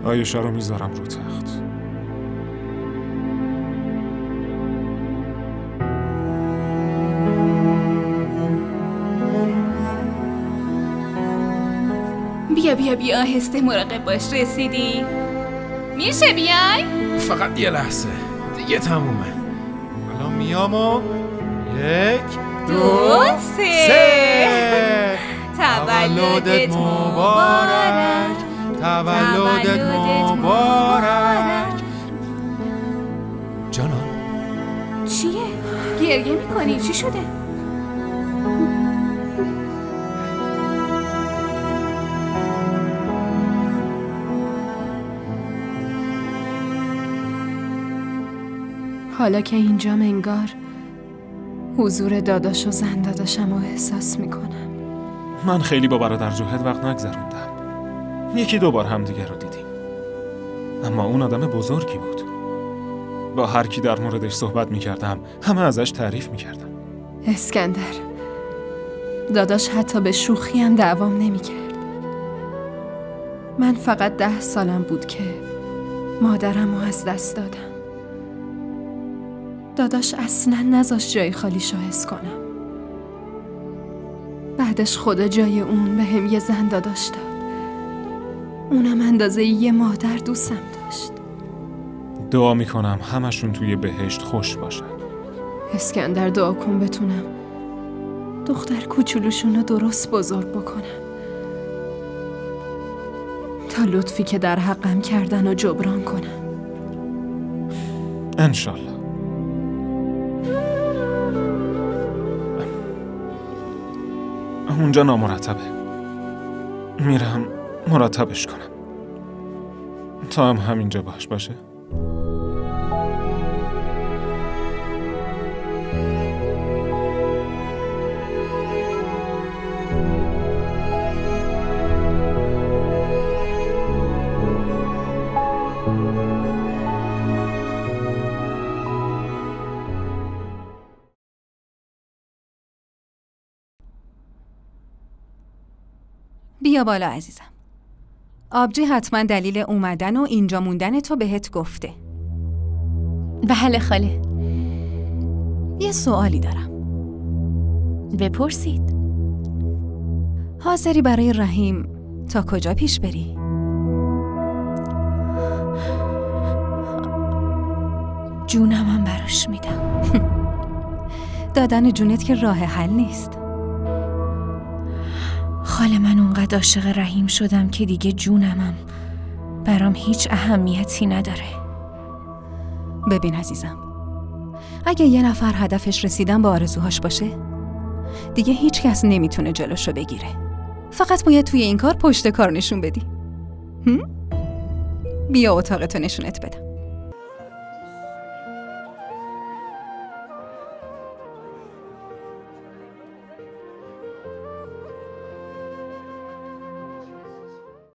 آیشه رو میذارم رو تخت. بیا آهسته مراقب باش. رسیدی؟ میشه بیای؟ فقط یه لحظه دیگه تمومه. الان میام و 1 2 3 تولدت مبارک، تولدت مبارک. جانان چیه؟ گریه میکنی؟ چی شده؟ حالا که اینجام انگار حضور داداش و زن داداشم رو احساس میکنم. من خیلی با برادر جوهد وقت نگذروندم. 1-2 بار همدیگه رو دیدیم، اما اون آدم بزرگی بود. با هر کی در موردش صحبت میکردم همه ازش تعریف میکردن. اسکندر داداش حتی به شوخی هم دعوام نمیکرد. من فقط 10 سالم بود که مادرم رو از دست دادم. داداش اصلا نذاشت جای خالیشو حس کنم. بعدش خدا جای اون به هم یه زن داداش داد. اونم اندازه یه مادر دوستم داشت. دعا میکنم همشون توی بهشت خوش باشن. اسکندر دعا کن بتونم دختر کوچولوشون رو درست بزرگ بکنم تا لطفی که در حقم کردن و جبران کنم. انشالله. اونجا نامرتبه، میرم مرتبش کنم. تا هم همینجا باشه. بیا بالا عزیزم. آبجی حتما دلیل اومدن و اینجا موندن تو بهت گفته. بله خاله. یه سوالی دارم. بپرسید. حاضری برای رحیم تا کجا پیش بری؟ جونمم براش میدم. دادن جونت که راه حل نیست. خاله من اونقدر عاشق رحیم شدم که دیگه جونمم برام هیچ اهمیتی نداره. ببین عزیزم، اگه یه نفر هدفش رسیدن به آرزوهاش باشه دیگه هیچ کس نمیتونه جلوشو بگیره. فقط باید توی این کار پشت کار نشون بدی. بیا اتاقتو نشونت بدم.